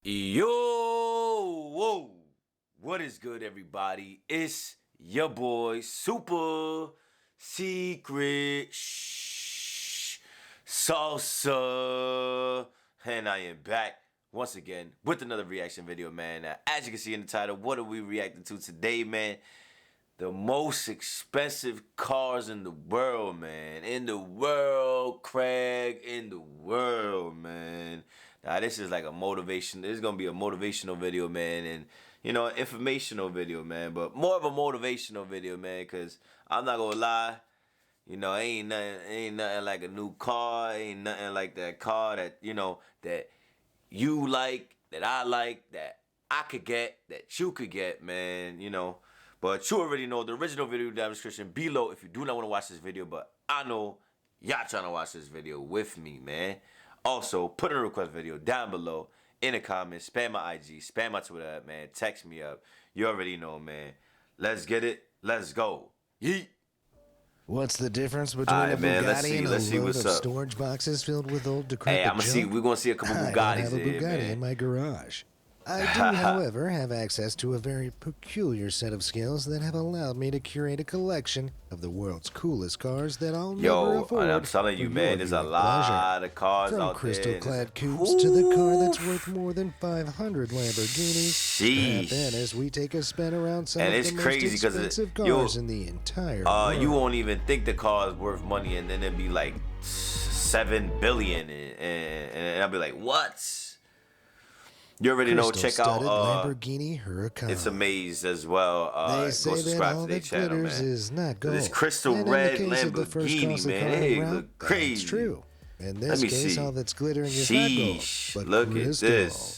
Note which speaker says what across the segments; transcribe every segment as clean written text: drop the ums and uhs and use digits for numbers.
Speaker 1: Yo, whoa, what is good, everybody? It's your boy, Super Secret Salsa, and I am back once again with another reaction video, man. Now, as you can see in the title, what are we reacting to today, man? The most expensive cars in the world, man. In the world, Craig. In the world, man. Now, this is like a motivation. This is going to be a motivational video, man. And, you know, an informational video, man. But more of a motivational video, man. Because I'm not going to lie. You know, ain't nothing like a new car. Ain't nothing like that car that, you know, that you like, that I like, that I could get, that you could get, man. You know. But you already know the original video down in the description below if you do not want to watch this video. But I know y'all trying to watch this video with me, man. Also, put in a request video down below in the comments. Spam my IG, spam my Twitter up, man. Text me up. You already know, man. Let's get it. Let's go. Yeet.
Speaker 2: What's the difference between a Bugatti and a load of storage boxes filled with old decrepit junk?
Speaker 1: We're gonna see a couple Bugattis.
Speaker 2: I don't have a Bugatti in my garage. I do, however, have access to a very peculiar set of skills that have allowed me to curate a collection of the world's coolest cars that I'll never afford.
Speaker 1: And I'm telling you, man, there's a lot of cars
Speaker 2: From
Speaker 1: out there.
Speaker 2: From crystal-clad coupes to the car that's worth more than 500 Lamborghinis.
Speaker 1: Sheesh.
Speaker 2: Then, as we take a spin around some
Speaker 1: and
Speaker 2: of
Speaker 1: it's
Speaker 2: the
Speaker 1: crazy
Speaker 2: most expensive cars in the entire world.
Speaker 1: You won't even think the car is worth money, and then it'd be like 7 billion, and I'll be like, what? You already know. Check out
Speaker 2: Lamborghini Huracan.
Speaker 1: It's Amaze as well.
Speaker 2: They say that all that glitters is not gold.
Speaker 1: This crystal red Lamborghini, man, hey, look crazy.
Speaker 2: It's true. In this case, all that's glittering is not gold, but
Speaker 1: look
Speaker 2: crystal.
Speaker 1: At this.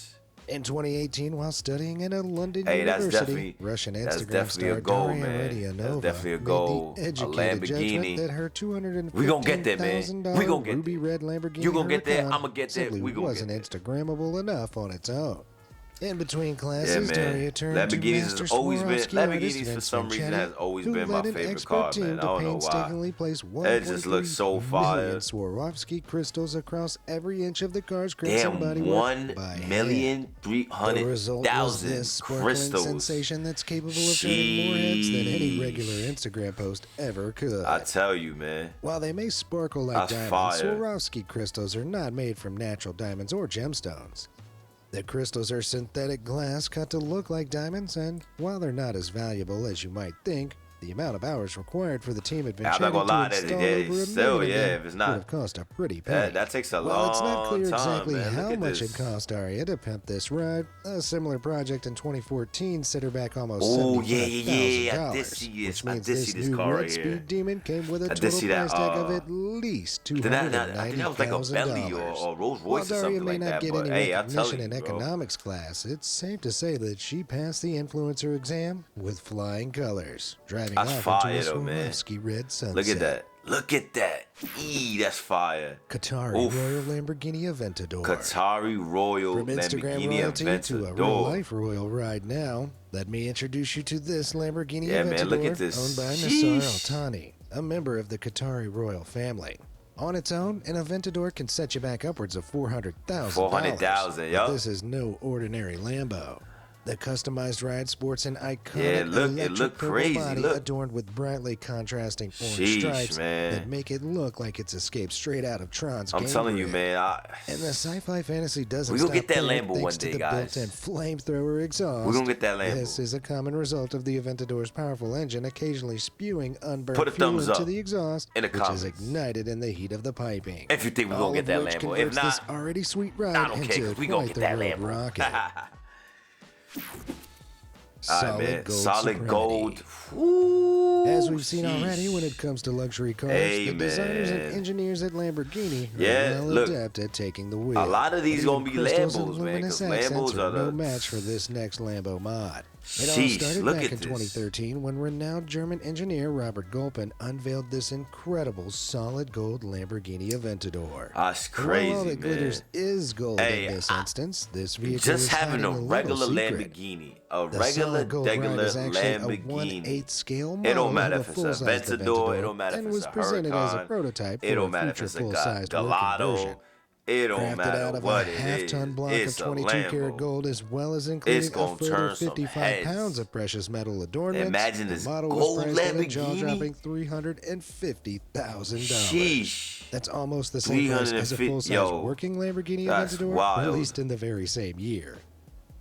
Speaker 2: In 2018, while studying at a London university, Russian Instagram star Daria Radianova made the educated judgment that her $215,000 ruby red Lamborghini
Speaker 1: you gonna get there, I'm gonna get there.
Speaker 2: We wasn't Instagrammable enough on its own. In between classes, Daria turned to Master Swarovski
Speaker 1: Lamborghinis for some reason has always been my favorite car, man. I don't know why. It just looks so fire.
Speaker 2: Swarovski crystals across every inch of the car's crimson bodywork.
Speaker 1: 1,300,000 crystals.
Speaker 2: Sensation that's capable of turning more heads than any regular Instagram post ever could.
Speaker 1: I tell you, man.
Speaker 2: While they may sparkle like diamonds, Swarovski crystals are not made from natural diamonds or gemstones. The crystals are synthetic glass cut to look like diamonds, and while they're not as valuable as you might think, the amount of hours required for the team at Vincennes to install over if it's not, would have cost a pretty penny.
Speaker 1: That takes a long time.
Speaker 2: While it's not clear exactly
Speaker 1: man.
Speaker 2: how much it cost Daria to pimp this ride, a similar project in 2014 set her back almost $75,000, which means this new red speed demon came with a total price tag of at least $290,000. While Daria may not get any recognition in economics class, it's safe to say that she passed the influencer exam with flying colors, driving
Speaker 1: that's fire though, man.
Speaker 2: Red sunset.
Speaker 1: Look at that. Look at that. That's fire.
Speaker 2: Qatari Royal Lamborghini Aventador.
Speaker 1: Qatari Royal
Speaker 2: From Instagram
Speaker 1: Lamborghini
Speaker 2: royalty
Speaker 1: Aventador.
Speaker 2: To a real-life royal ride now. Let me introduce you to this Lamborghini Aventador,
Speaker 1: man, look at this.
Speaker 2: owned by Nassar Al-Thani, a member of the Qatari royal family. On its own, an Aventador can set you back upwards of $400,000.
Speaker 1: $400,000, yo.
Speaker 2: This is no ordinary Lambo. The customized ride sports an iconic electric purple body adorned with brightly contrasting orange stripes that make it look like it's escaped straight out of Tron's game.
Speaker 1: I'm telling you, man.
Speaker 2: And the sci-fi fantasy doesn't
Speaker 1: stop.
Speaker 2: We're
Speaker 1: gonna get that Lambo one day, guys.
Speaker 2: Built-in flamethrower exhaust.
Speaker 1: We're gonna get that Lambo.
Speaker 2: This is a common result of the Aventador's powerful engine occasionally spewing unburned
Speaker 1: fuel
Speaker 2: into the exhaust,
Speaker 1: in the
Speaker 2: which is ignited in the heat of the piping.
Speaker 1: If you think we're gonna get that Lambo, if not,
Speaker 2: this already sweet ride
Speaker 1: I don't care. We gonna get that Lambo.
Speaker 2: Rocket.
Speaker 1: Solid gold.
Speaker 2: As we've seen already, when it comes to luxury cars, the designers and engineers at Lamborghini are well adept at taking the wheel.
Speaker 1: A lot of these gonna be Lambos, man, because Lambos are
Speaker 2: no match for this next Lambo mod. It all started back in 2013 when renowned German engineer Robert Gulpen unveiled this incredible solid gold Lamborghini Aventador.
Speaker 1: That's crazy,
Speaker 2: while all that
Speaker 1: man.
Speaker 2: glitters is gold in this instance, this vehicle
Speaker 1: just
Speaker 2: is
Speaker 1: having a regular
Speaker 2: Lamborghini,
Speaker 1: regular
Speaker 2: Lamborghini, scale model
Speaker 1: it don't matter if
Speaker 2: of
Speaker 1: it's a Aventador, it don't matter if it's a
Speaker 2: presented as a
Speaker 1: Huracan,
Speaker 2: prototype
Speaker 1: it don't
Speaker 2: for
Speaker 1: matter
Speaker 2: a
Speaker 1: if
Speaker 2: future
Speaker 1: it's a
Speaker 2: full-sized
Speaker 1: Gelato. It don't
Speaker 2: Crafted
Speaker 1: matter
Speaker 2: out of
Speaker 1: what
Speaker 2: a
Speaker 1: it
Speaker 2: half-ton
Speaker 1: is.
Speaker 2: block
Speaker 1: It's
Speaker 2: of
Speaker 1: a
Speaker 2: 22 karat
Speaker 1: Lambo.
Speaker 2: gold, as well as
Speaker 1: It's
Speaker 2: including a
Speaker 1: gonna
Speaker 2: further
Speaker 1: turn some
Speaker 2: 55 pounds
Speaker 1: heads.
Speaker 2: of precious metal adornments.
Speaker 1: Imagine
Speaker 2: The
Speaker 1: this
Speaker 2: model was
Speaker 1: gold
Speaker 2: priced at a
Speaker 1: Lamborghini.
Speaker 2: jaw-dropping $350,000.
Speaker 1: Sheesh.
Speaker 2: That's almost the same price as a
Speaker 1: 350.
Speaker 2: full-size
Speaker 1: Yo,
Speaker 2: working Lamborghini
Speaker 1: that's
Speaker 2: Aventador,
Speaker 1: wild.
Speaker 2: released in the very same year.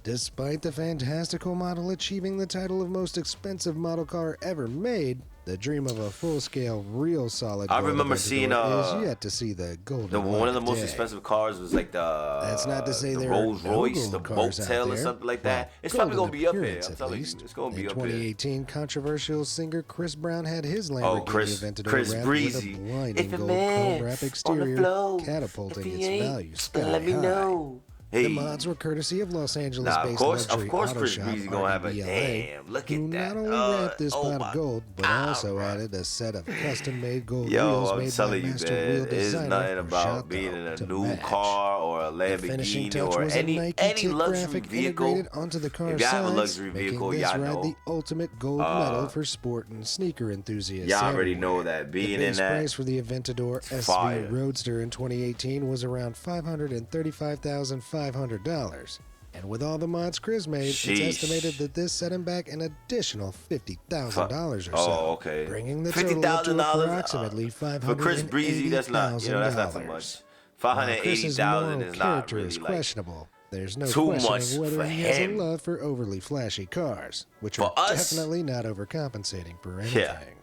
Speaker 2: Despite the fantastical model achieving the title of most expensive model car ever made, the dream of a full-scale, real solid
Speaker 1: I
Speaker 2: gold
Speaker 1: remember
Speaker 2: Aventador
Speaker 1: seeing
Speaker 2: is yet to see the golden
Speaker 1: one of the
Speaker 2: light
Speaker 1: most
Speaker 2: day.
Speaker 1: expensive cars was like
Speaker 2: That's not to say
Speaker 1: the
Speaker 2: there
Speaker 1: Rolls
Speaker 2: are no
Speaker 1: Royce,
Speaker 2: gold
Speaker 1: the
Speaker 2: cars out
Speaker 1: Boattail or
Speaker 2: there.
Speaker 1: something like
Speaker 2: Well,
Speaker 1: that. It's
Speaker 2: gold
Speaker 1: probably
Speaker 2: in
Speaker 1: gonna be up here.
Speaker 2: appearance,
Speaker 1: I'm
Speaker 2: at
Speaker 1: telling you,
Speaker 2: least.
Speaker 1: it's gonna be
Speaker 2: In
Speaker 1: up here.
Speaker 2: 2018, controversial singer Chris Brown had his Lamborghini Aventador
Speaker 1: Chris
Speaker 2: wrapped
Speaker 1: Breezy.
Speaker 2: with a blinding
Speaker 1: If a
Speaker 2: gold
Speaker 1: man
Speaker 2: chrome wrap
Speaker 1: on
Speaker 2: exterior,
Speaker 1: the floor,
Speaker 2: catapulting
Speaker 1: if he
Speaker 2: its
Speaker 1: ain't,
Speaker 2: value sky
Speaker 1: then let me
Speaker 2: high.
Speaker 1: know. Hey.
Speaker 2: The mods were courtesy of Los Angeles-based
Speaker 1: Of
Speaker 2: luxury
Speaker 1: course,
Speaker 2: auto
Speaker 1: Chris
Speaker 2: shop
Speaker 1: Breezy gonna have a
Speaker 2: RDBLA,
Speaker 1: damn. Look
Speaker 2: who
Speaker 1: at that.
Speaker 2: not only wrapped this
Speaker 1: Oh
Speaker 2: pot
Speaker 1: my
Speaker 2: of gold, but
Speaker 1: God,
Speaker 2: also
Speaker 1: bro.
Speaker 2: added a set of custom-made gold
Speaker 1: Yo,
Speaker 2: wheels
Speaker 1: I'm
Speaker 2: made by
Speaker 1: telling you,
Speaker 2: master
Speaker 1: man,
Speaker 2: wheel
Speaker 1: it's
Speaker 2: designer
Speaker 1: nothing about
Speaker 2: Rashad
Speaker 1: being in a
Speaker 2: to
Speaker 1: new
Speaker 2: match.
Speaker 1: car or a
Speaker 2: The finishing
Speaker 1: Lamborghini
Speaker 2: touch
Speaker 1: or
Speaker 2: was a
Speaker 1: any
Speaker 2: Nike tick
Speaker 1: luxury
Speaker 2: graphic
Speaker 1: vehicle.
Speaker 2: integrated onto the car's
Speaker 1: If you have a
Speaker 2: sides,
Speaker 1: luxury
Speaker 2: making
Speaker 1: vehicle,
Speaker 2: this
Speaker 1: y'all
Speaker 2: ride
Speaker 1: know.
Speaker 2: the ultimate gold medal for sport and sneaker enthusiasts.
Speaker 1: Y'all already
Speaker 2: everywhere.
Speaker 1: know that being
Speaker 2: The
Speaker 1: in
Speaker 2: base
Speaker 1: that,
Speaker 2: price for the Aventador SV
Speaker 1: fire.
Speaker 2: Roadster in 2018 was around $535,500. And with all the mods Chris made,
Speaker 1: Sheesh.
Speaker 2: it's estimated that this set him back an additional $50,000 or so.
Speaker 1: Oh, okay.
Speaker 2: Bringing the total up to
Speaker 1: $50,000
Speaker 2: approximately $580,000.
Speaker 1: for Chris Breezy. That's not too much.
Speaker 2: While Chris's moral
Speaker 1: 580,000 is not
Speaker 2: character
Speaker 1: really
Speaker 2: is
Speaker 1: like
Speaker 2: questionable, there's no
Speaker 1: too much
Speaker 2: questioning whether
Speaker 1: for
Speaker 2: he has a
Speaker 1: him.
Speaker 2: love for overly flashy cars, which
Speaker 1: For
Speaker 2: are
Speaker 1: us?
Speaker 2: definitely not overcompensating for anything.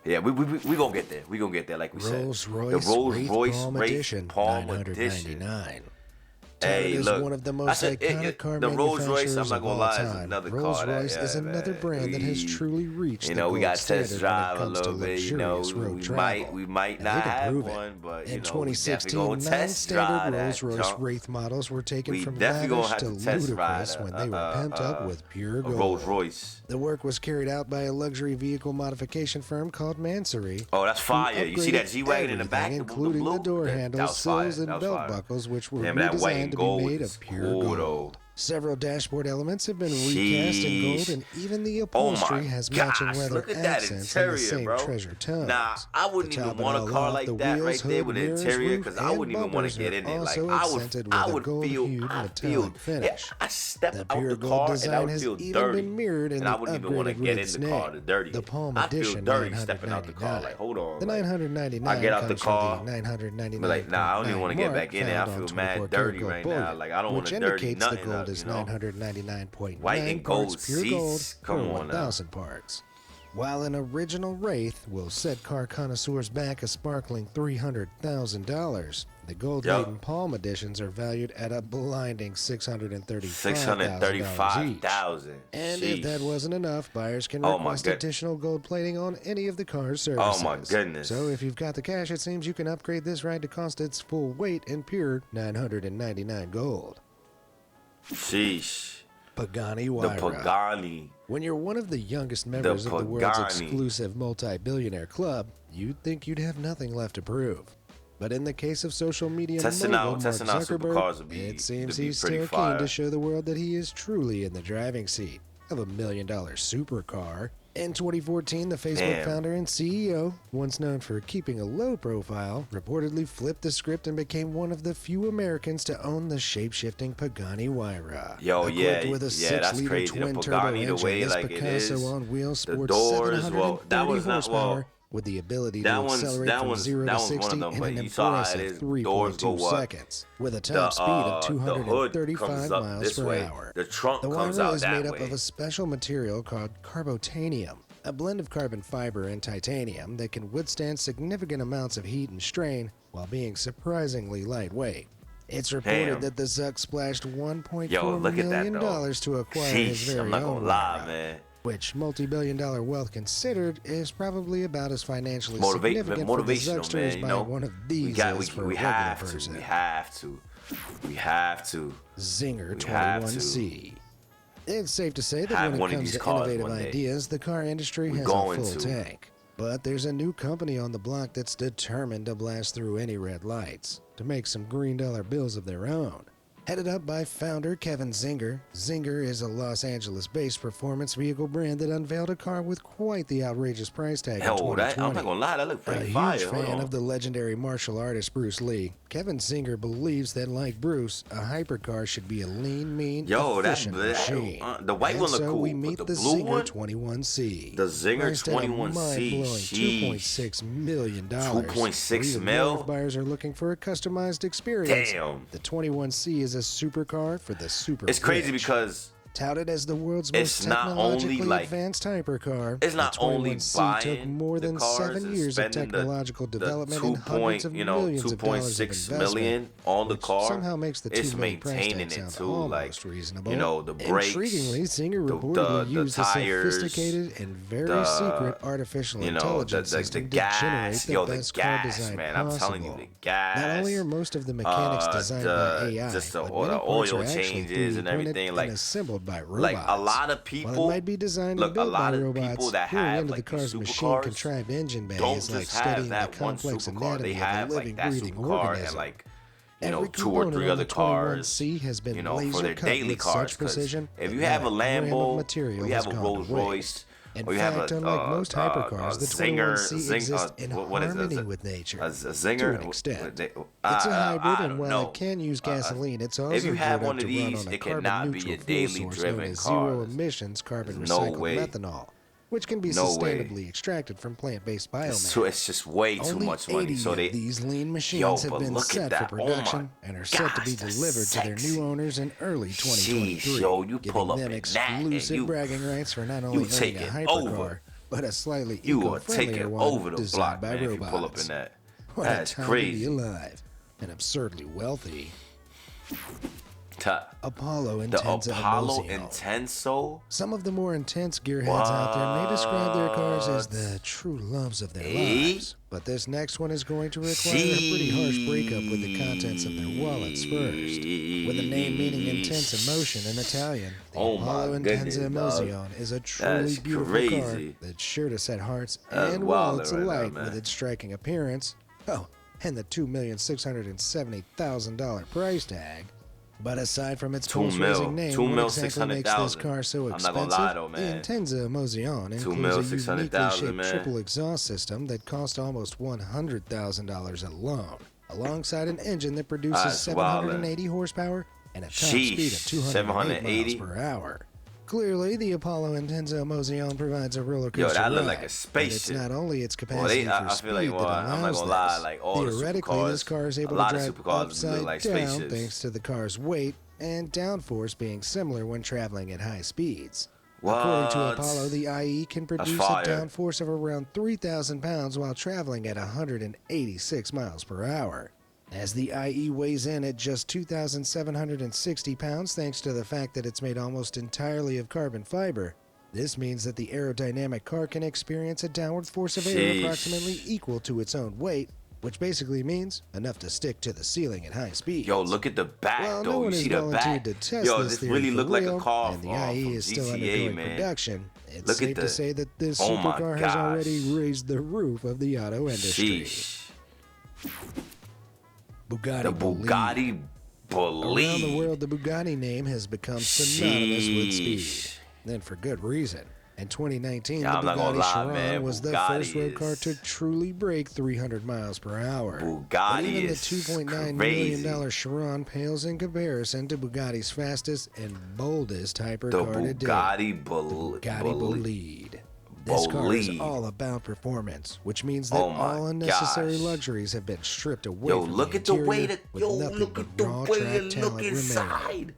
Speaker 1: Yeah, we gonna get there. We gonna get there, like we
Speaker 2: Rolls
Speaker 1: said.
Speaker 2: Royce
Speaker 1: The Rolls
Speaker 2: Wraith
Speaker 1: Royce
Speaker 2: Palm
Speaker 1: Wraith
Speaker 2: Edition,
Speaker 1: Palm Edition.
Speaker 2: $999.
Speaker 1: Hey,
Speaker 2: Touted as
Speaker 1: look,
Speaker 2: one of the
Speaker 1: I
Speaker 2: most
Speaker 1: said,
Speaker 2: iconic car
Speaker 1: the Rolls Royce,
Speaker 2: manufacturers
Speaker 1: I'm not
Speaker 2: of
Speaker 1: gonna
Speaker 2: all
Speaker 1: lie, is
Speaker 2: time,
Speaker 1: another
Speaker 2: Rolls
Speaker 1: car
Speaker 2: Royce
Speaker 1: that,
Speaker 2: is another brand that has truly reached
Speaker 1: you
Speaker 2: the
Speaker 1: know, we
Speaker 2: gold
Speaker 1: got test
Speaker 2: standard when
Speaker 1: drive
Speaker 2: it
Speaker 1: a
Speaker 2: comes to
Speaker 1: little bit. You know,
Speaker 2: luxurious road
Speaker 1: we
Speaker 2: travel.
Speaker 1: might
Speaker 2: And
Speaker 1: not
Speaker 2: they can
Speaker 1: have
Speaker 2: prove it.
Speaker 1: one, but
Speaker 2: In
Speaker 1: you know, we
Speaker 2: 2016,
Speaker 1: definitely gonna
Speaker 2: 9
Speaker 1: test
Speaker 2: standard
Speaker 1: drive
Speaker 2: Rolls
Speaker 1: that.
Speaker 2: Royce
Speaker 1: junk.
Speaker 2: Wraith models were taken
Speaker 1: We
Speaker 2: from
Speaker 1: definitely gonna
Speaker 2: lavish
Speaker 1: have
Speaker 2: to
Speaker 1: to test
Speaker 2: ludicrous
Speaker 1: ride
Speaker 2: when they were pimped up with pure
Speaker 1: a
Speaker 2: gold.
Speaker 1: Rolls Royce.
Speaker 2: The work was carried out by a luxury vehicle modification firm called Mansory.
Speaker 1: Oh, that's fire! You see that
Speaker 2: upgraded
Speaker 1: G-Wagon in the back,
Speaker 2: everything,
Speaker 1: the
Speaker 2: including
Speaker 1: blue?
Speaker 2: the door
Speaker 1: That
Speaker 2: handles,
Speaker 1: was fire.
Speaker 2: sills, and
Speaker 1: That was
Speaker 2: belt
Speaker 1: fire.
Speaker 2: buckles, which were
Speaker 1: Damn, that white
Speaker 2: redesigned
Speaker 1: and
Speaker 2: to be
Speaker 1: gold
Speaker 2: made
Speaker 1: is
Speaker 2: of pure
Speaker 1: cool,
Speaker 2: gold.
Speaker 1: though.
Speaker 2: Several dashboard elements have been recast in gold,
Speaker 1: Sheesh.
Speaker 2: and even the
Speaker 1: Oh
Speaker 2: upholstery
Speaker 1: my
Speaker 2: has matching
Speaker 1: gosh,
Speaker 2: leather
Speaker 1: look at that
Speaker 2: accents in the
Speaker 1: interior,
Speaker 2: same
Speaker 1: bro.
Speaker 2: treasure tones.
Speaker 1: Nah, I wouldn't
Speaker 2: To
Speaker 1: even
Speaker 2: top it
Speaker 1: want a
Speaker 2: all
Speaker 1: car
Speaker 2: off,
Speaker 1: like
Speaker 2: the
Speaker 1: that
Speaker 2: wheels,
Speaker 1: right there
Speaker 2: hood,
Speaker 1: with the
Speaker 2: mirrors,
Speaker 1: interior,
Speaker 2: roof,
Speaker 1: because I
Speaker 2: and
Speaker 1: wouldn't even want to
Speaker 2: bumpers
Speaker 1: get
Speaker 2: are
Speaker 1: in it. Like
Speaker 2: also accented with
Speaker 1: I
Speaker 2: a
Speaker 1: would
Speaker 2: gold-hued
Speaker 1: feel,
Speaker 2: metallic finish.
Speaker 1: I step
Speaker 2: The
Speaker 1: out
Speaker 2: pure
Speaker 1: the
Speaker 2: gold
Speaker 1: car and I
Speaker 2: design
Speaker 1: would
Speaker 2: has
Speaker 1: feel
Speaker 2: even
Speaker 1: dirty,
Speaker 2: been mirrored in
Speaker 1: and
Speaker 2: the
Speaker 1: I wouldn't even want to
Speaker 2: upgraded
Speaker 1: get in
Speaker 2: Wraith's
Speaker 1: the car
Speaker 2: name,
Speaker 1: to dirty.
Speaker 2: the Palm
Speaker 1: I
Speaker 2: Edition
Speaker 1: feel dirty stepping out the car. Like, hold on,
Speaker 2: The
Speaker 1: like,
Speaker 2: 999
Speaker 1: I get out the
Speaker 2: comes
Speaker 1: car,
Speaker 2: from the 999
Speaker 1: but like, nah, I don't even want to get
Speaker 2: mark
Speaker 1: back in there. I
Speaker 2: found on
Speaker 1: feel mad
Speaker 2: 24
Speaker 1: dirty
Speaker 2: karat
Speaker 1: right
Speaker 2: gold
Speaker 1: now.
Speaker 2: bullion,
Speaker 1: Like, I don't want
Speaker 2: which
Speaker 1: to dirty
Speaker 2: indicates the
Speaker 1: nothing
Speaker 2: gold
Speaker 1: up,
Speaker 2: is
Speaker 1: you know.
Speaker 2: 999.9
Speaker 1: White and gold
Speaker 2: parts pure gold
Speaker 1: seats.
Speaker 2: per
Speaker 1: Come on now.
Speaker 2: 1,000 parts. While an original Wraith will set car connoisseurs back a sparkling $300,000, the gold-laden Palm editions are valued at a blinding $635,000 each. And if that wasn't enough, buyers can request additional gold plating on any of the car's surfaces.
Speaker 1: Oh my goodness.
Speaker 2: So if you've got the cash, it seems you can upgrade this ride to cost its full weight in pure 999 gold.
Speaker 1: Sheesh.
Speaker 2: Pagani
Speaker 1: The
Speaker 2: Huayra.
Speaker 1: Pagani.
Speaker 2: When you're one of the youngest members of the world's exclusive multi-billionaire club, you'd think you'd have nothing left to prove. But in the case of social media mogul Mark Zuckerberg, it seems he's still keen to show the world that he is truly in the driving seat of $1 million supercar. In 2014, the Facebook founder and CEO, once known for keeping a low profile, reportedly flipped the script and became one of the few Americans to own the shape-shifting Pagani Huayra. Equipped with a 6-liter twin-turbo engine, this Picasso on wheels sports 730 horsepower with the ability to accelerate from 0 to 60 in an impressive 3.2 seconds, with a top speed of 235 miles per hour.
Speaker 1: The trunk comes
Speaker 2: Huayra
Speaker 1: out
Speaker 2: is
Speaker 1: that
Speaker 2: made
Speaker 1: way.
Speaker 2: up of a special material called carbotanium, a blend of carbon fiber and titanium that can withstand significant amounts of heat and strain while being surprisingly lightweight. It's reported that the Zuck splashed $1.4 million to acquire his very
Speaker 1: I'm not
Speaker 2: own
Speaker 1: gonna lie,
Speaker 2: Huayra,
Speaker 1: man.
Speaker 2: which, multi-billion-dollar wealth considered, is probably about as financially significant for the Zucksters
Speaker 1: man,
Speaker 2: by one of these as for a regular person.
Speaker 1: We have to.
Speaker 2: Zinger 21C. It's safe to say that when it comes to innovative ideas, the car industry has a full tank. But there's a new company on the block that's determined to blast through any red lights to make some green dollar bills of their own. Headed up by founder Kevin Zinger, Zinger is a Los Angeles-based performance vehicle brand that unveiled a car with quite the outrageous price tag in 2020.
Speaker 1: I'm not gonna lie, that looked pretty
Speaker 2: fire. A huge
Speaker 1: fire.
Speaker 2: fan of the legendary martial artist Bruce Lee, Kevin Zinger believes that, like Bruce, a hypercar should be a lean, mean, efficient machine.
Speaker 1: The white one looked cool,
Speaker 2: we meet
Speaker 1: but
Speaker 2: the
Speaker 1: blue
Speaker 2: Zinger
Speaker 1: one?
Speaker 2: 21C.
Speaker 1: The Zinger
Speaker 2: Priced at a
Speaker 1: 21C,
Speaker 2: mind-blowing $2.6 million.
Speaker 1: 2.6 mil?
Speaker 2: Buyers are looking for a customized experience.
Speaker 1: Damn.
Speaker 2: The 21C is a supercar for the super
Speaker 1: It's crazy
Speaker 2: rich.
Speaker 1: because
Speaker 2: touted as the world's most technologically advanced hypercar,
Speaker 1: it's not only buying
Speaker 2: took more than
Speaker 1: the cars
Speaker 2: 7 years of technological development and hundreds of millions of dollars of
Speaker 1: $2.6
Speaker 2: investment,
Speaker 1: million on the car.
Speaker 2: Somehow makes the
Speaker 1: it's
Speaker 2: $2 million price
Speaker 1: maintaining
Speaker 2: tag
Speaker 1: it
Speaker 2: sound
Speaker 1: too,
Speaker 2: almost reasonable.
Speaker 1: You know, the brakes,
Speaker 2: Intriguingly, Zinger
Speaker 1: the
Speaker 2: reportedly used
Speaker 1: tires,
Speaker 2: a sophisticated and very secret artificial intelligence system
Speaker 1: the
Speaker 2: to generate
Speaker 1: gas,
Speaker 2: the best car design
Speaker 1: man.
Speaker 2: possible.
Speaker 1: I'm telling you, the gas.
Speaker 2: Not only are most of the mechanics designed by AI,
Speaker 1: just
Speaker 2: but
Speaker 1: the
Speaker 2: many parts
Speaker 1: oil
Speaker 2: are actually
Speaker 1: changes and everything,
Speaker 2: and assembled by robots.
Speaker 1: Like a lot of people,
Speaker 2: while it might be designed and built by robots,
Speaker 1: that
Speaker 2: peering
Speaker 1: have
Speaker 2: into
Speaker 1: like
Speaker 2: the car's
Speaker 1: these
Speaker 2: machine
Speaker 1: supercars
Speaker 2: contrived engine bay
Speaker 1: don't
Speaker 2: is like
Speaker 1: just have
Speaker 2: studying the
Speaker 1: that one
Speaker 2: complex
Speaker 1: supercar. They
Speaker 2: anatomy
Speaker 1: have
Speaker 2: of a
Speaker 1: like
Speaker 2: living,
Speaker 1: that
Speaker 2: breathing
Speaker 1: supercar
Speaker 2: organism.
Speaker 1: and like
Speaker 2: Every
Speaker 1: 2 or 3 other cars,
Speaker 2: 21C has been
Speaker 1: you know,
Speaker 2: laser
Speaker 1: for their
Speaker 2: cut
Speaker 1: daily
Speaker 2: with
Speaker 1: cars.
Speaker 2: such precision
Speaker 1: If you
Speaker 2: that
Speaker 1: have a
Speaker 2: not gram of
Speaker 1: Lambo,
Speaker 2: material
Speaker 1: or you
Speaker 2: has
Speaker 1: have a
Speaker 2: gone
Speaker 1: Rolls
Speaker 2: to waste.
Speaker 1: Royce,
Speaker 2: In
Speaker 1: or you
Speaker 2: fact,
Speaker 1: have a
Speaker 2: unlike most hypercars, the
Speaker 1: Zinger,
Speaker 2: 21C exists in harmony with nature.
Speaker 1: A Zinger,
Speaker 2: to an extent.
Speaker 1: it's
Speaker 2: a hybrid, and
Speaker 1: don't
Speaker 2: while
Speaker 1: know.
Speaker 2: it can use gasoline, it's also
Speaker 1: if you have
Speaker 2: geared
Speaker 1: one
Speaker 2: up
Speaker 1: of
Speaker 2: to run
Speaker 1: these,
Speaker 2: on a
Speaker 1: it cannot be a
Speaker 2: carbon-neutral fuel
Speaker 1: daily
Speaker 2: source
Speaker 1: driven
Speaker 2: known as
Speaker 1: car.
Speaker 2: zero-emissions carbon
Speaker 1: There's no
Speaker 2: recycled
Speaker 1: way.
Speaker 2: methanol, which can be
Speaker 1: No
Speaker 2: sustainably extracted from plant-based biomass.
Speaker 1: It's just way too
Speaker 2: Only
Speaker 1: much money.
Speaker 2: 80
Speaker 1: So
Speaker 2: of
Speaker 1: they,
Speaker 2: these lean machines have
Speaker 1: but
Speaker 2: been
Speaker 1: look
Speaker 2: set
Speaker 1: at
Speaker 2: for
Speaker 1: that.
Speaker 2: production and are set to be
Speaker 1: Gosh, that's
Speaker 2: delivered to their
Speaker 1: sexy.
Speaker 2: new owners in early 2023,
Speaker 1: Sheesh, yo, you pull
Speaker 2: giving
Speaker 1: up
Speaker 2: them
Speaker 1: in that and
Speaker 2: exclusive
Speaker 1: you-
Speaker 2: bragging rights for not
Speaker 1: you
Speaker 2: only
Speaker 1: take
Speaker 2: owning a
Speaker 1: it
Speaker 2: hypercar,
Speaker 1: over.
Speaker 2: but a slightly
Speaker 1: You are taking
Speaker 2: eco-friendlier one
Speaker 1: over the
Speaker 2: designed
Speaker 1: block,
Speaker 2: by
Speaker 1: man, if you
Speaker 2: robots.
Speaker 1: pull up in that.
Speaker 2: What
Speaker 1: That's
Speaker 2: a time
Speaker 1: crazy.
Speaker 2: to be alive and absurdly wealthy.
Speaker 1: Ta-
Speaker 2: Apollo
Speaker 1: The
Speaker 2: Intenso
Speaker 1: Apollo
Speaker 2: Mozio.
Speaker 1: Intenso?
Speaker 2: Some of the more intense gearheads out there may describe their cars as the true loves of their lives. But this next one is going to require a pretty harsh breakup with the contents of their wallets first. With a name meaning intense emotion in Italian, the Apollo Intenso Mozio is a truly
Speaker 1: That's
Speaker 2: beautiful car
Speaker 1: crazy.
Speaker 2: that's sure to set hearts
Speaker 1: That's
Speaker 2: and
Speaker 1: wild
Speaker 2: wallets
Speaker 1: right now,
Speaker 2: alike
Speaker 1: man.
Speaker 2: with its striking appearance. Oh, and the $2,670,000 price tag. But aside from its pulse-raising name, what exactly makes this car so expensive?
Speaker 1: I'm not gonna lie though, man.
Speaker 2: The Intenso Mozione includes a uniquely shaped triple exhaust system that cost almost $100,000 alone, alongside an engine that produces 780 horsepower and a top speed of 208 miles per hour. Clearly, the Apollo Intenso Mozione provides a roller coaster
Speaker 1: that look
Speaker 2: ride,
Speaker 1: like a spaceship.
Speaker 2: But it's not only its capacity for
Speaker 1: I
Speaker 2: speed
Speaker 1: feel like,
Speaker 2: that allows
Speaker 1: I'm not gonna lie,
Speaker 2: this.
Speaker 1: like all the
Speaker 2: Theoretically,
Speaker 1: supercars,
Speaker 2: this car is able
Speaker 1: a lot
Speaker 2: to
Speaker 1: of
Speaker 2: drive
Speaker 1: supercars
Speaker 2: upside
Speaker 1: look like
Speaker 2: down
Speaker 1: spaceships.
Speaker 2: thanks to the car's weight and downforce being similar when traveling at high speeds.
Speaker 1: What?
Speaker 2: According to Apollo, the IE can produce a
Speaker 1: fire.
Speaker 2: downforce of around 3,000 pounds while traveling at 186 miles per hour. As the IE weighs in at just 2,760 pounds thanks to the fact that it's made almost entirely of carbon fiber, this means that the aerodynamic car can experience a downward force of air approximately equal to its own weight, which basically means enough to stick to the ceiling at high speed.
Speaker 1: Yo, look at the back
Speaker 2: While
Speaker 1: though.
Speaker 2: no one
Speaker 1: You
Speaker 2: has
Speaker 1: see the back?
Speaker 2: volunteered to test
Speaker 1: Yo,
Speaker 2: this
Speaker 1: this
Speaker 2: theory
Speaker 1: really
Speaker 2: for
Speaker 1: look like
Speaker 2: real,
Speaker 1: a car
Speaker 2: and the
Speaker 1: from
Speaker 2: IE is still
Speaker 1: GTA,
Speaker 2: undergoing
Speaker 1: man.
Speaker 2: production, it's
Speaker 1: Look
Speaker 2: safe
Speaker 1: at
Speaker 2: to
Speaker 1: the-
Speaker 2: say that this
Speaker 1: oh my
Speaker 2: supercar has
Speaker 1: gosh.
Speaker 2: already raised the roof of the auto industry.
Speaker 1: Sheesh.
Speaker 2: Bugatti
Speaker 1: The
Speaker 2: Bolide.
Speaker 1: Bugatti Bolide.
Speaker 2: Around the world, the Bugatti name has become synonymous with speed,
Speaker 1: Sheesh.
Speaker 2: and for good reason. In 2019,
Speaker 1: Yeah, I'm
Speaker 2: the
Speaker 1: not gonna
Speaker 2: Bugatti
Speaker 1: lie,
Speaker 2: Chiron
Speaker 1: man.
Speaker 2: was the
Speaker 1: Bugatti
Speaker 2: first road car
Speaker 1: is-
Speaker 2: to truly break 300 miles per hour.
Speaker 1: Bugatti
Speaker 2: But even the
Speaker 1: is
Speaker 2: $2.9
Speaker 1: crazy.
Speaker 2: million Chiron pales in comparison to Bugatti's fastest and boldest
Speaker 1: The
Speaker 2: hypercar to date,
Speaker 1: Bugatti
Speaker 2: Bugatti
Speaker 1: Bolide.
Speaker 2: Bolide. This car is
Speaker 1: Bolide.
Speaker 2: all about performance, which means that
Speaker 1: Oh my
Speaker 2: all unnecessary
Speaker 1: gosh.
Speaker 2: luxuries have been stripped away
Speaker 1: Yo,
Speaker 2: from
Speaker 1: look
Speaker 2: the
Speaker 1: at the way
Speaker 2: interior,
Speaker 1: that
Speaker 2: with
Speaker 1: yo,
Speaker 2: nothing
Speaker 1: look
Speaker 2: but
Speaker 1: at the
Speaker 2: raw
Speaker 1: way
Speaker 2: track
Speaker 1: it look
Speaker 2: talent remaining.
Speaker 1: inside.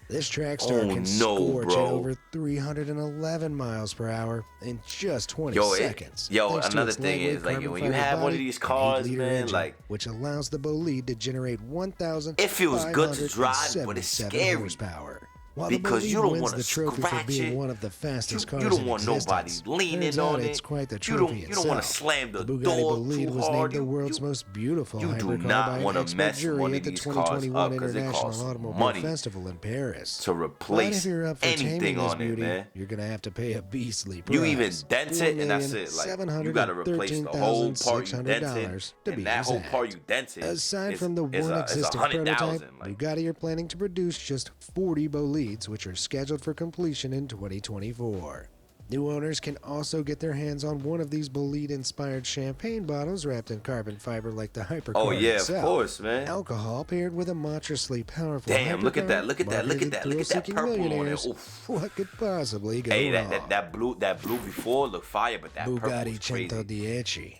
Speaker 2: This track star can
Speaker 1: no,
Speaker 2: scorch
Speaker 1: bro.
Speaker 2: at over 311 miles per hour in just 20 seconds.
Speaker 1: Yo,
Speaker 2: thanks to
Speaker 1: another
Speaker 2: its
Speaker 1: thing
Speaker 2: lightweight
Speaker 1: is, like,
Speaker 2: carbon
Speaker 1: when you
Speaker 2: fiber
Speaker 1: have one of
Speaker 2: body
Speaker 1: these
Speaker 2: and
Speaker 1: cars,
Speaker 2: 8-liter
Speaker 1: man,
Speaker 2: engine,
Speaker 1: like,
Speaker 2: which allows the Bolide to generate 1,577
Speaker 1: it feels good to drive, but it's scary.
Speaker 2: horsepower. While
Speaker 1: because
Speaker 2: the
Speaker 1: you
Speaker 2: bolide
Speaker 1: don't
Speaker 2: wins
Speaker 1: want
Speaker 2: the
Speaker 1: to
Speaker 2: trophy for
Speaker 1: scratch
Speaker 2: being
Speaker 1: it.
Speaker 2: one of the fastest cars
Speaker 1: You don't
Speaker 2: in
Speaker 1: want
Speaker 2: existence,
Speaker 1: nobody leaning
Speaker 2: turns out
Speaker 1: on
Speaker 2: it's
Speaker 1: it.
Speaker 2: quite the
Speaker 1: You
Speaker 2: trophy
Speaker 1: don't want to
Speaker 2: itself.
Speaker 1: slam the
Speaker 2: The Bugatti
Speaker 1: door
Speaker 2: Bolide
Speaker 1: too
Speaker 2: was named
Speaker 1: hard.
Speaker 2: the world's most beautiful
Speaker 1: You do
Speaker 2: hypercar
Speaker 1: not
Speaker 2: by an
Speaker 1: want to
Speaker 2: expert
Speaker 1: mess
Speaker 2: jury
Speaker 1: one
Speaker 2: at
Speaker 1: of
Speaker 2: the
Speaker 1: these cars
Speaker 2: 2021
Speaker 1: up because it
Speaker 2: International
Speaker 1: costs
Speaker 2: Automobile
Speaker 1: money
Speaker 2: Festival in Paris.
Speaker 1: to
Speaker 2: But if
Speaker 1: replace
Speaker 2: you're up for
Speaker 1: anything
Speaker 2: taming this
Speaker 1: on it,
Speaker 2: beauty,
Speaker 1: man.
Speaker 2: you're gonna have to pay a beastly price.
Speaker 1: You even dent it, and that's it. Like, you got to replace the whole part you dented,
Speaker 2: to be
Speaker 1: and that whole
Speaker 2: exact.
Speaker 1: part you dented
Speaker 2: Aside from the
Speaker 1: is
Speaker 2: one
Speaker 1: a
Speaker 2: existing prototype,
Speaker 1: 100,000. Like,
Speaker 2: Bugatti are planning to produce just 40 bolides, which are scheduled for completion in 2024. New owners can also get their hands on one of these bolide-inspired champagne bottles wrapped in carbon fiber like the hypercar
Speaker 1: oh yeah,
Speaker 2: itself.
Speaker 1: of course, man.
Speaker 2: Alcohol paired with a monstrously powerful
Speaker 1: Damn, look at
Speaker 2: hypercar,
Speaker 1: that, look at that, look at that, look at that
Speaker 2: thrill-seeking
Speaker 1: purple on it.
Speaker 2: millionaires.
Speaker 1: Oof.
Speaker 2: What could possibly go
Speaker 1: Hey,
Speaker 2: wrong?
Speaker 1: that blue before looked fire, but that purple
Speaker 2: Bugatti
Speaker 1: was crazy.
Speaker 2: Centodieci.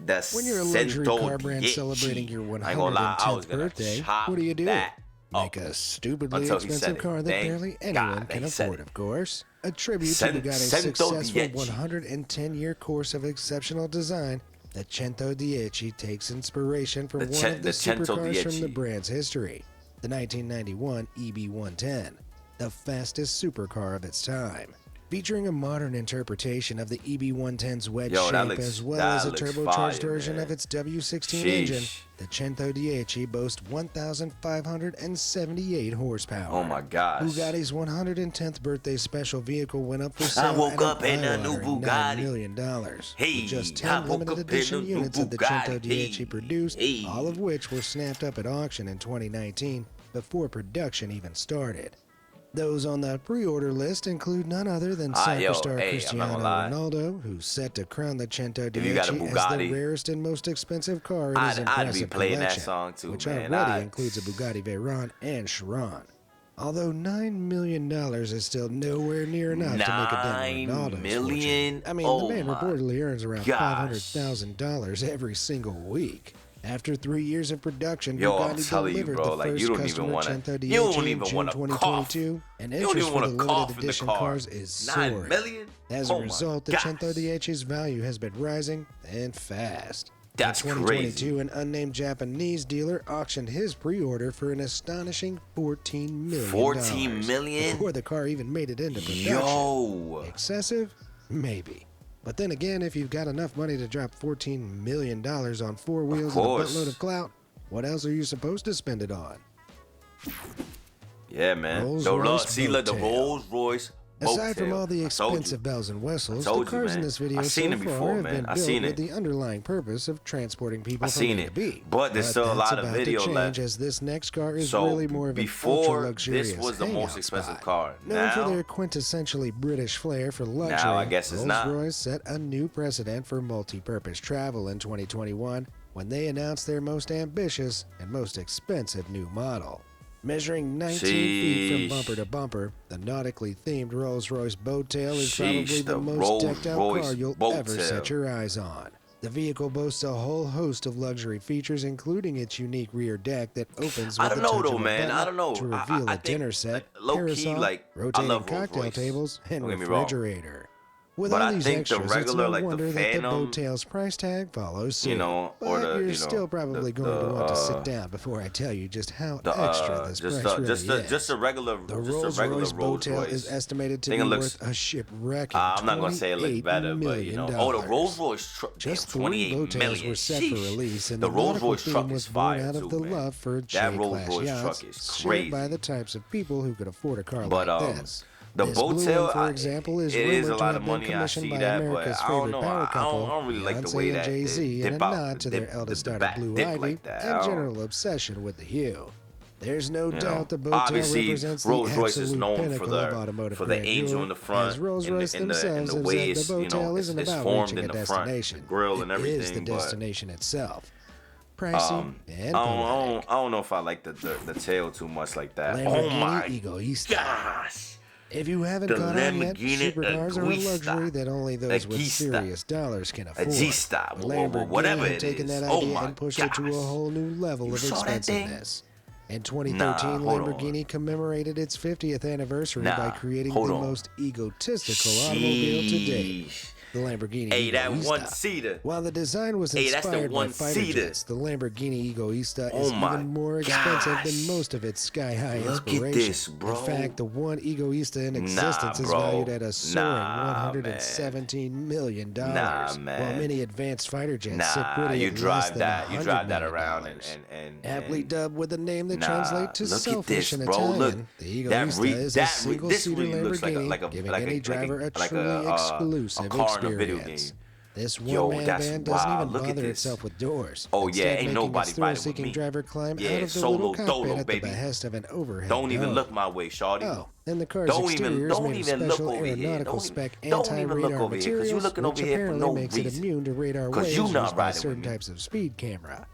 Speaker 1: That's
Speaker 2: When you're a luxury car brand
Speaker 1: Centodieci.
Speaker 2: celebrating your
Speaker 1: I ain't gonna lie, I was
Speaker 2: 110th
Speaker 1: gonna
Speaker 2: birthday,
Speaker 1: chop
Speaker 2: what do you do?
Speaker 1: that
Speaker 2: Make
Speaker 1: up
Speaker 2: a stupidly
Speaker 1: until he said
Speaker 2: expensive
Speaker 1: it.
Speaker 2: car that
Speaker 1: Thank
Speaker 2: barely anyone
Speaker 1: God
Speaker 2: can
Speaker 1: they said
Speaker 2: afford,
Speaker 1: it.
Speaker 2: of course. A tribute to Bugatti's successful
Speaker 1: Centodieci.
Speaker 2: 110-year course of exceptional design, the Centodieci takes inspiration from one of the supercars from the
Speaker 1: Centodieci.
Speaker 2: brand's history, the 1991 EB110, the fastest supercar of its time. Featuring a modern interpretation of the EB110's wedge shape as well as a turbocharged version of its W16 engine, the Centodieci boasts 1,578 horsepower.
Speaker 1: Oh my gosh.
Speaker 2: Bugatti's 110th birthday special vehicle went up for sale
Speaker 1: I woke up
Speaker 2: at
Speaker 1: in a new
Speaker 2: $9
Speaker 1: Bugatti.
Speaker 2: million.
Speaker 1: Hey,
Speaker 2: With just
Speaker 1: I
Speaker 2: 10
Speaker 1: woke
Speaker 2: limited
Speaker 1: up in a
Speaker 2: edition
Speaker 1: new
Speaker 2: units of the
Speaker 1: Bugatti.
Speaker 2: Centodieci produced,
Speaker 1: Hey.
Speaker 2: all of which were snapped up at auction in 2019 before production even started. Those on the pre-order list include none other than soccer star Cristiano Ronaldo, who's set to crown the Centodieci as the rarest and most expensive car in his impressive collection, which already includes a Bugatti Veyron and Chiron. Although $9 million is still nowhere near enough to make a dent in Ronaldo's fortune. I mean, the man reportedly earns around $500,000 every single week. After 3 years of production, Bugatti delivered the first customer Centodieci in June 2022, and interest for the limited edition cars is soaring. As a result, the Centodieci's value has been rising and fast.
Speaker 1: That's
Speaker 2: in 2022,
Speaker 1: crazy.
Speaker 2: an unnamed Japanese dealer auctioned his pre-order for an astonishing $14 million.
Speaker 1: $14 million?
Speaker 2: Before the car even made it into production.
Speaker 1: Yo!
Speaker 2: Excessive? Maybe. But then again, if you've got enough money to drop $14 million on four wheels and a buttload of clout, what else are you supposed to spend it on?
Speaker 1: Yeah, man. The Rolls Royce.
Speaker 2: Aside from all the expensive bells and whistles, the cars in this video so far have been built with the underlying purpose of transporting people from A to B.
Speaker 1: But there's still a lot of video left.
Speaker 2: As this next car is really more of an ultra-luxurious
Speaker 1: this was the most expensive car.
Speaker 2: Known for their quintessentially British flair for luxury,
Speaker 1: now I guess it's not.
Speaker 2: Rolls-Royce set a new precedent for multi-purpose travel in 2021 when they announced their most ambitious and most expensive new model. Measuring 19 feet from bumper to bumper, the nautically themed Rolls-Royce Boattail is probably the most decked-out car you'll ever set your eyes on. The vehicle boasts a whole host of luxury features, including its unique rear deck that opens with the touch of a button to reveal a dinner set, parasol, rotating cocktail tables, and refrigerator. With all these extras, it's no wonder that the Boattail's price tag follows suit. But you're still probably going to want to sit down before I tell you just how extra this price really is.
Speaker 1: Just a regular
Speaker 2: Rolls-Royce Boattail is estimated to be worth a shipwrecking
Speaker 1: I'm not gonna say it looked better, but the Rolls-Royce truck.
Speaker 2: Just 3 Boattails were set for release, and
Speaker 1: the Rolls-Royce truck
Speaker 2: was born out of the love for J-class yachts, shared by the types of people who could afford a car like this.
Speaker 1: The Boattail,
Speaker 2: for example, is
Speaker 1: it is a
Speaker 2: rumored
Speaker 1: lot
Speaker 2: to
Speaker 1: of
Speaker 2: have
Speaker 1: money.
Speaker 2: been
Speaker 1: I
Speaker 2: commissioned
Speaker 1: see
Speaker 2: by
Speaker 1: that, but
Speaker 2: America's
Speaker 1: I don't
Speaker 2: favorite
Speaker 1: know.
Speaker 2: power couple,
Speaker 1: I don't really like the way
Speaker 2: Beyonce
Speaker 1: that
Speaker 2: and Jay-Z, and a nod to their eldest daughter Blue Ivy,
Speaker 1: like that.
Speaker 2: and general obsession with the hue. There's no doubt the Boattail
Speaker 1: obviously,
Speaker 2: represents the
Speaker 1: Rolls-Royce is
Speaker 2: absolute
Speaker 1: known
Speaker 2: pinnacle of automotive
Speaker 1: for the
Speaker 2: grandeur,
Speaker 1: angel in the front,
Speaker 2: as Rolls-Royce
Speaker 1: and
Speaker 2: themselves
Speaker 1: the way
Speaker 2: have said the Boattail isn't
Speaker 1: it's
Speaker 2: about
Speaker 1: formed
Speaker 2: reaching
Speaker 1: in
Speaker 2: a
Speaker 1: the front,
Speaker 2: destination.
Speaker 1: the grill and everything.
Speaker 2: It is the destination itself. Pricey and
Speaker 1: I don't know if I like the tail too much like that. Oh my gosh!
Speaker 2: If you haven't caught on yet, supercars are a luxury that only those with serious dollars can afford. Lamborghini have taken that idea and pushed it to a whole new level of expensiveness. In 2013, Lamborghini commemorated its 50th anniversary by creating the most egotistical automobile to date. the Lamborghini
Speaker 1: Hey, that
Speaker 2: Egoista.
Speaker 1: one-seater.
Speaker 2: While the design was inspired by fighter jets, the Lamborghini Egoista is even more expensive than most of its sky-high inspiration.
Speaker 1: Look at this, bro.
Speaker 2: In fact, the one Egoista in existence is valued at a soaring $117 million.
Speaker 1: Nah, man.
Speaker 2: While many advanced fighter jets sit pretty at less than $100 million.
Speaker 1: You drive that around and
Speaker 2: aptly dubbed with a name that translates to selfish in
Speaker 1: bro.
Speaker 2: Italian,
Speaker 1: Look,
Speaker 2: the Egoista is a single-seater Lamborghini, giving any driver a truly exclusive experience. This one-man band doesn't even bother itself with doors.
Speaker 1: Oh yeah, ain't nobody
Speaker 2: fighting with me. Driver climb out of the little cockpit at the behest of an overhead
Speaker 1: Don't even
Speaker 2: dome.
Speaker 1: look my way, shawty.
Speaker 2: Oh, and the car's exterior is made of special aeronautical spec anti-radar materials,
Speaker 1: you looking over
Speaker 2: which
Speaker 1: here for
Speaker 2: apparently
Speaker 1: no
Speaker 2: makes it
Speaker 1: reason.
Speaker 2: immune to radar waves
Speaker 1: you not
Speaker 2: used by
Speaker 1: riding
Speaker 2: certain
Speaker 1: with me.
Speaker 2: types of speed camera.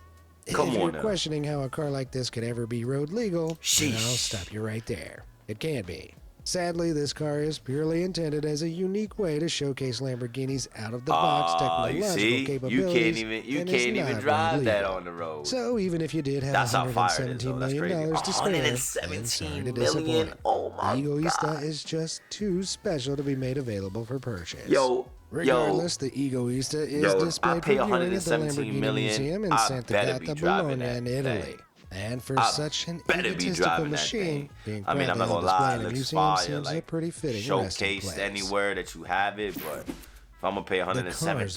Speaker 1: Come
Speaker 2: if
Speaker 1: on
Speaker 2: you're
Speaker 1: now.
Speaker 2: questioning how a car like this could ever be road legal, then I'll stop you right there. It can't be. Sadly, this car is purely intended as a unique way to showcase Lamborghini's out-of-the-box technological capabilities.
Speaker 1: You can't even drive that on the road.
Speaker 2: So even if you did have $117 million to spare, then sorry to disappoint.
Speaker 1: Oh my
Speaker 2: the Egoista
Speaker 1: God.
Speaker 2: is just too special to be made available for purchase.
Speaker 1: Regardless,
Speaker 2: the Egoista is displayed for viewing at the Lamborghini Museum in Santa Gata, Bologna, in Italy. And for such an egotistical machine, being
Speaker 1: I'm not
Speaker 2: proudly
Speaker 1: gonna
Speaker 2: on
Speaker 1: lie,
Speaker 2: display in
Speaker 1: it
Speaker 2: a
Speaker 1: looks
Speaker 2: museum
Speaker 1: fire.
Speaker 2: seems a pretty fitting
Speaker 1: Showcase
Speaker 2: resting place.
Speaker 1: anywhere that you have it, but if I'm gonna pay 107,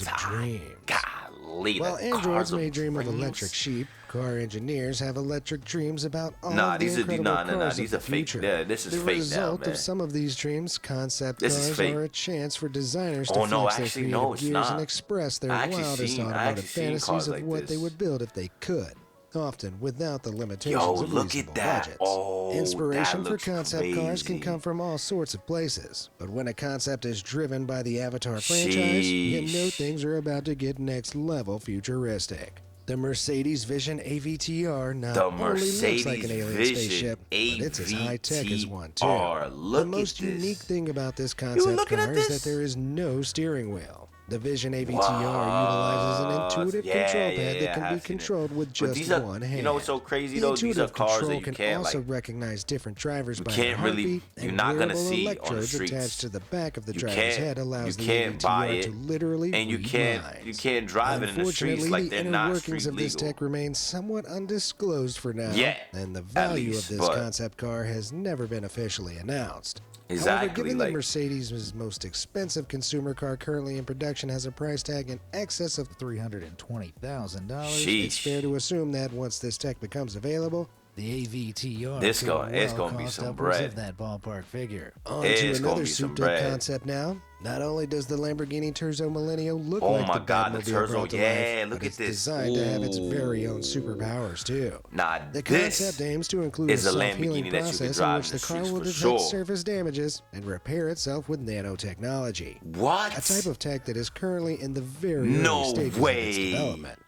Speaker 1: golly,
Speaker 2: while androids may dream of electric sheep, car engineers have electric dreams about all of the incredible cars
Speaker 1: these
Speaker 2: of
Speaker 1: are
Speaker 2: the
Speaker 1: fake.
Speaker 2: future.
Speaker 1: Yeah, this is
Speaker 2: the
Speaker 1: fake
Speaker 2: result
Speaker 1: now, man.
Speaker 2: of some of these dreams, concept
Speaker 1: This is
Speaker 2: cars
Speaker 1: fake.
Speaker 2: are a chance for designers to flex their
Speaker 1: actually,
Speaker 2: creative
Speaker 1: no, it's
Speaker 2: gears
Speaker 1: not.
Speaker 2: and express their
Speaker 1: I actually
Speaker 2: wildest
Speaker 1: seen- I
Speaker 2: automotive
Speaker 1: actually seen
Speaker 2: fantasies
Speaker 1: cars
Speaker 2: of
Speaker 1: like
Speaker 2: what
Speaker 1: this.
Speaker 2: they would build if they could. Often without the limitations of
Speaker 1: look
Speaker 2: reasonable
Speaker 1: at that.
Speaker 2: budgets.
Speaker 1: Oh,
Speaker 2: Inspiration
Speaker 1: that
Speaker 2: for
Speaker 1: looks
Speaker 2: concept cars can
Speaker 1: crazy.
Speaker 2: come from all sorts of places, but when a concept is driven by the Avatar franchise, you know things are about to get next level futuristic. The Mercedes Vision AVTR not only looks like an alien spaceship, but it's as high-tech as one too. The most unique thing about this concept car is that there is no steering wheel. The Vision AVTR utilizes an intuitive control pad that can be controlled with just one hand.
Speaker 1: You know what's so crazy
Speaker 2: the
Speaker 1: though? These are cars that you
Speaker 2: can
Speaker 1: can't
Speaker 2: also
Speaker 1: like.
Speaker 2: recognize different drivers by
Speaker 1: can't
Speaker 2: their
Speaker 1: really-
Speaker 2: heartbeat,
Speaker 1: you're
Speaker 2: and
Speaker 1: not gonna
Speaker 2: wearable
Speaker 1: see on the
Speaker 2: electrodes
Speaker 1: streets.
Speaker 2: attached to the back of the
Speaker 1: You
Speaker 2: driver's
Speaker 1: can't-
Speaker 2: head allows
Speaker 1: you
Speaker 2: the
Speaker 1: can't buy
Speaker 2: AVTR
Speaker 1: it,
Speaker 2: to literally
Speaker 1: and you
Speaker 2: read
Speaker 1: can't
Speaker 2: lines.
Speaker 1: drive it in the streets
Speaker 2: Unfortunately,
Speaker 1: like
Speaker 2: the
Speaker 1: they're
Speaker 2: inner
Speaker 1: not
Speaker 2: workings
Speaker 1: street
Speaker 2: of this
Speaker 1: legal.
Speaker 2: tech remain somewhat undisclosed for now, and the
Speaker 1: at
Speaker 2: value
Speaker 1: least,
Speaker 2: of this
Speaker 1: but-
Speaker 2: concept car has never been officially announced. However,
Speaker 1: Exactly,
Speaker 2: given
Speaker 1: like-
Speaker 2: that Mercedes' most expensive consumer car currently in production has a price tag in excess of $320,000, it's fair to assume that once this tech becomes available, the AVTR
Speaker 1: it's gonna be some bread.
Speaker 2: Of that ballpark figure. On
Speaker 1: It's
Speaker 2: to
Speaker 1: gonna
Speaker 2: another
Speaker 1: be some
Speaker 2: souped-up
Speaker 1: bread.
Speaker 2: concept now. Not only does the Lamborghini Terzo Millennium look
Speaker 1: Oh
Speaker 2: like
Speaker 1: my
Speaker 2: the
Speaker 1: God, the
Speaker 2: Batmobile
Speaker 1: Terzo,
Speaker 2: brought to
Speaker 1: yeah,
Speaker 2: life,
Speaker 1: look
Speaker 2: but
Speaker 1: at
Speaker 2: it's
Speaker 1: this.
Speaker 2: designed to have its very own superpowers too.
Speaker 1: Nah,
Speaker 2: The
Speaker 1: this
Speaker 2: concept aims to include a
Speaker 1: is a
Speaker 2: self-healing
Speaker 1: Lamborghini that you can
Speaker 2: process in
Speaker 1: drive
Speaker 2: which
Speaker 1: in
Speaker 2: the
Speaker 1: the
Speaker 2: car
Speaker 1: streets
Speaker 2: will
Speaker 1: for
Speaker 2: detect
Speaker 1: sure.
Speaker 2: surface damages and repair itself with nanotechnology.
Speaker 1: What?
Speaker 2: A type of tech that is currently in the very
Speaker 1: No
Speaker 2: early stages
Speaker 1: way.
Speaker 2: of its development.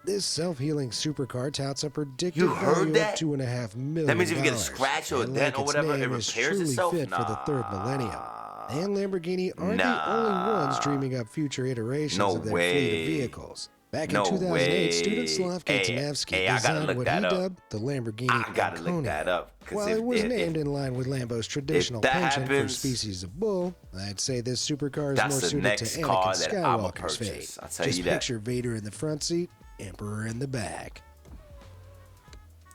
Speaker 2: This self-healing supercar touts a predicted
Speaker 1: You heard
Speaker 2: value
Speaker 1: that?
Speaker 2: of $2.5 million.
Speaker 1: That means if you get a scratch or a
Speaker 2: and
Speaker 1: dent
Speaker 2: like
Speaker 1: or
Speaker 2: its
Speaker 1: whatever,
Speaker 2: name
Speaker 1: it
Speaker 2: is
Speaker 1: repairs
Speaker 2: truly
Speaker 1: itself?
Speaker 2: fit for the third millennium. And Lamborghini aren't the only ones dreaming up future iterations of their fleet of vehicles. Back in 2008, student Slav Katanevsky designed what he dubbed the Lamborghini
Speaker 1: I gotta look that
Speaker 2: Anconia.
Speaker 1: up.
Speaker 2: While it was named in line with Lambo's traditional penchant for species of bull, I'd say this supercar is more suited to Anakin Skywalker's fate. Just picture Vader in the front seat, Emperor in the back.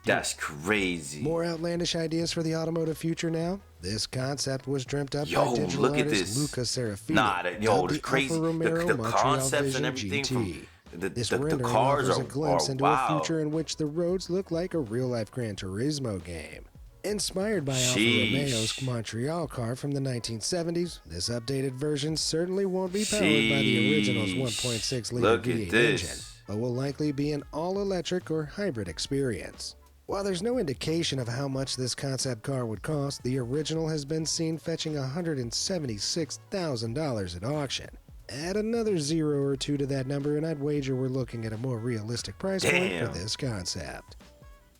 Speaker 1: That's crazy.
Speaker 2: More outlandish ideas for the automotive future now? This concept was dreamt up by
Speaker 1: Yo,
Speaker 2: digital
Speaker 1: look at
Speaker 2: artist
Speaker 1: this.
Speaker 2: Luca Serafini.
Speaker 1: Nah, yo,
Speaker 2: the
Speaker 1: it's crazy.
Speaker 2: Alfa Romero
Speaker 1: The
Speaker 2: Montreal
Speaker 1: concepts
Speaker 2: Vision
Speaker 1: and everything
Speaker 2: GT.
Speaker 1: from
Speaker 2: This
Speaker 1: the
Speaker 2: rendering
Speaker 1: cars
Speaker 2: offers a glimpse
Speaker 1: are
Speaker 2: into
Speaker 1: wow.
Speaker 2: a future in which the roads look like a real-life Gran Turismo game. Inspired by Alfa Romeo's Montreal car from the 1970s, this updated version certainly won't be powered by the original's 1.6-liter V8 engine, but will likely be an all-electric or hybrid experience. While there's no indication of how much this concept car would cost, the original has been seen fetching $176,000 at auction. Add another 0 or 2 to that number and I'd wager we're looking at a more realistic price point for this concept.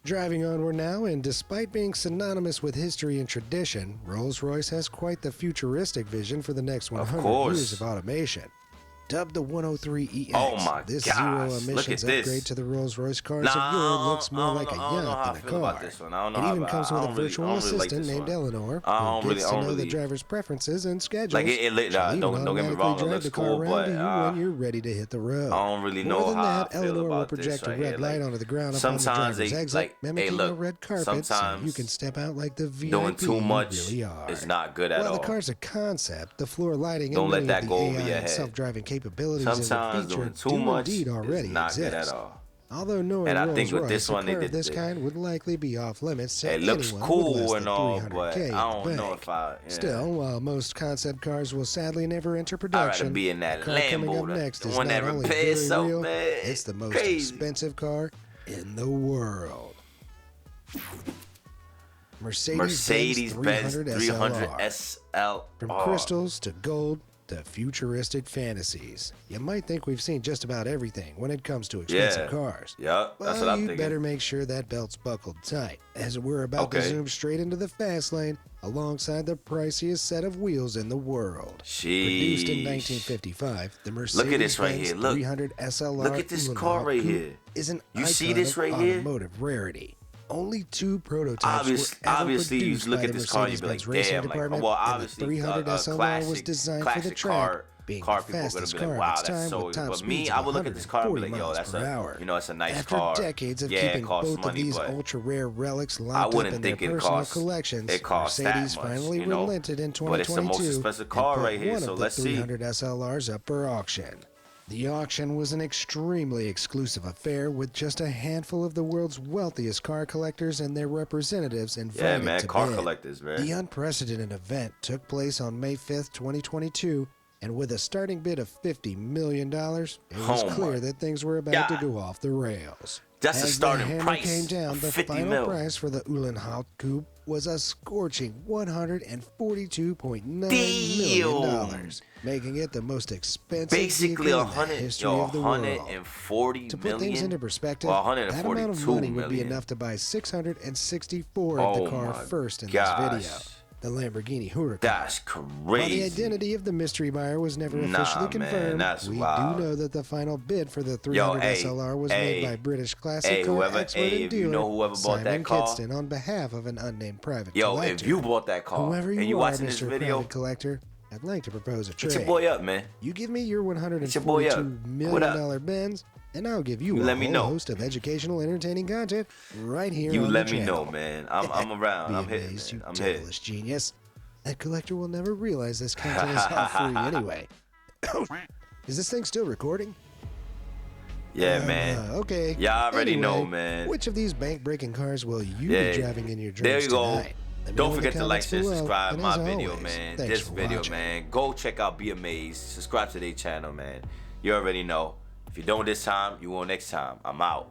Speaker 2: Driving onward now, and despite being synonymous with history and tradition, Rolls-Royce has quite the futuristic vision for the next 100 years of automation. Dubbed the 103EX,
Speaker 1: Oh my
Speaker 2: this
Speaker 1: gosh,
Speaker 2: zero
Speaker 1: look
Speaker 2: emissions
Speaker 1: at this.
Speaker 2: upgrade to the Rolls-Royce cars of Europe looks more like a yacht than a car. It even comes with a virtual assistant named Eleanor who gets to know the driver's preferences and schedules.
Speaker 1: Like don't get me wrong, it looks cool, but
Speaker 2: when you're ready to hit the road.
Speaker 1: I don't really know
Speaker 2: More than
Speaker 1: how
Speaker 2: that,
Speaker 1: I feel
Speaker 2: Eleanor will
Speaker 1: about
Speaker 2: project
Speaker 1: this
Speaker 2: a
Speaker 1: right
Speaker 2: red
Speaker 1: here.
Speaker 2: light
Speaker 1: Like,
Speaker 2: onto the ground upon the
Speaker 1: sometimes
Speaker 2: driver's
Speaker 1: they
Speaker 2: exit, mimicking a red carpet, so you can step out like the VIP
Speaker 1: doing too much
Speaker 2: you really are.
Speaker 1: is not good at all.
Speaker 2: While the car's a concept, the floor lighting
Speaker 1: Don't
Speaker 2: and
Speaker 1: let
Speaker 2: many
Speaker 1: that
Speaker 2: of
Speaker 1: go
Speaker 2: the
Speaker 1: over
Speaker 2: AI
Speaker 1: your
Speaker 2: and
Speaker 1: head.
Speaker 2: self-driving capabilities in the
Speaker 1: Sometimes
Speaker 2: feature
Speaker 1: doing too
Speaker 2: do
Speaker 1: much
Speaker 2: indeed already
Speaker 1: is not
Speaker 2: exist.
Speaker 1: good at all.
Speaker 2: Although knowing
Speaker 1: And I think with
Speaker 2: Rolls-Royce,
Speaker 1: this one,
Speaker 2: a
Speaker 1: they
Speaker 2: car of
Speaker 1: did
Speaker 2: this kind would likely be off limits to
Speaker 1: It looks
Speaker 2: anyone with
Speaker 1: cool
Speaker 2: less
Speaker 1: and
Speaker 2: than
Speaker 1: all,
Speaker 2: 300K
Speaker 1: but
Speaker 2: in
Speaker 1: I
Speaker 2: the
Speaker 1: don't know
Speaker 2: bank.
Speaker 1: if I. Yeah.
Speaker 2: Still, while most concept cars will sadly never enter
Speaker 1: I'd
Speaker 2: production,
Speaker 1: rather be in
Speaker 2: the
Speaker 1: that
Speaker 2: car coming up
Speaker 1: Lambo,
Speaker 2: next
Speaker 1: the
Speaker 2: is
Speaker 1: one
Speaker 2: not
Speaker 1: that
Speaker 2: only
Speaker 1: repairs
Speaker 2: very
Speaker 1: so
Speaker 2: real,
Speaker 1: man.
Speaker 2: it's the most
Speaker 1: Crazy.
Speaker 2: expensive car in the world. Mercedes-Benz 300
Speaker 1: SL.
Speaker 2: From crystals to gold to futuristic fantasies. You might think we've seen just about everything when it comes to expensive cars.
Speaker 1: Yep, that's what I'm
Speaker 2: you
Speaker 1: thinking.
Speaker 2: better make sure that belt's buckled tight, as we're about to zoom straight into the fast lane alongside the priciest set of wheels in the world. Produced in 1955, the Mercedes-Benz 300 SLR
Speaker 1: Look at this car right here.
Speaker 2: is an
Speaker 1: You see
Speaker 2: icon
Speaker 1: this
Speaker 2: of
Speaker 1: right here?
Speaker 2: automotive rarity. Only 2 prototypes were ever
Speaker 1: obviously, you
Speaker 2: produced
Speaker 1: look
Speaker 2: by
Speaker 1: at
Speaker 2: the
Speaker 1: this car, you be like,
Speaker 2: Mercedes-Benz racing
Speaker 1: damn, like,
Speaker 2: department,
Speaker 1: well,
Speaker 2: and the
Speaker 1: obviously,
Speaker 2: 300 SLR was designed for the track, being the fastest car of its time with top speeds of 140 miles per hour.
Speaker 1: You know, it's a nice
Speaker 2: After
Speaker 1: car.
Speaker 2: decades of
Speaker 1: Yeah,
Speaker 2: keeping
Speaker 1: it costs
Speaker 2: both of
Speaker 1: money,
Speaker 2: these
Speaker 1: but
Speaker 2: ultra-rare relics
Speaker 1: I
Speaker 2: locked up
Speaker 1: wouldn't
Speaker 2: in their
Speaker 1: think it
Speaker 2: personal
Speaker 1: costs
Speaker 2: collections,
Speaker 1: that
Speaker 2: Mercedes
Speaker 1: much,
Speaker 2: finally
Speaker 1: you know?
Speaker 2: relented in
Speaker 1: But it's the most
Speaker 2: 2022
Speaker 1: expensive car
Speaker 2: and put
Speaker 1: right here,
Speaker 2: one
Speaker 1: so
Speaker 2: of the
Speaker 1: let's see.
Speaker 2: 300 SLRs up for auction. The auction was an extremely exclusive affair with just a handful of the world's wealthiest car collectors and their representatives invited to
Speaker 1: car
Speaker 2: bid.
Speaker 1: collectors, man.
Speaker 2: The unprecedented event took place on May 5th, 2022, and with a starting bid of $50 million, it was clear that things were about to go off the rails.
Speaker 1: That's the starting
Speaker 2: hammer
Speaker 1: price.
Speaker 2: came down, the
Speaker 1: $50
Speaker 2: final
Speaker 1: mil.
Speaker 2: price for the Uhlenhaut Coupe was a scorching $142.9 million, making it the most expensive
Speaker 1: Basically,
Speaker 2: vehicle in the history of the world.
Speaker 1: 140
Speaker 2: To put things into perspective,
Speaker 1: well,
Speaker 2: that amount of money would be
Speaker 1: million.
Speaker 2: enough to buy 664 of the car first in this video. The Lamborghini Huracan.
Speaker 1: That's crazy.
Speaker 2: While the identity of the mystery buyer was never officially confirmed, we do know that the final bid for the 300 SLR was made by British classic car expert and dealer Simon Kidston on behalf of an unnamed private collector.
Speaker 1: If you bought that car
Speaker 2: Whoever
Speaker 1: and you
Speaker 2: are,
Speaker 1: watching this
Speaker 2: Mr.
Speaker 1: video,
Speaker 2: Private collector, I'd like to propose a trade.
Speaker 1: hit your boy up, man.
Speaker 2: You give me your $142 million Benz, and I'll give you a whole host of educational, entertaining content right here on the channel.
Speaker 1: You let me know, man. I'm around. I'm hitting, man. I'm hitting.
Speaker 2: Devilish genius. That collector will never realize this content is all free anyway. Is this thing still recording?
Speaker 1: Yeah, man.
Speaker 2: Okay.
Speaker 1: Y'all already know, man.
Speaker 2: Which of these bank-breaking cars will you be driving in your dreams
Speaker 1: There you go.
Speaker 2: tonight?
Speaker 1: Don't forget to like, share, subscribe my video,
Speaker 2: always,
Speaker 1: man.
Speaker 2: Thanks
Speaker 1: This
Speaker 2: for
Speaker 1: video,
Speaker 2: watching.
Speaker 1: man. Go check out Be Amazed. Subscribe to their channel, man. You already know. If you don't this time, you won't next time. I'm out.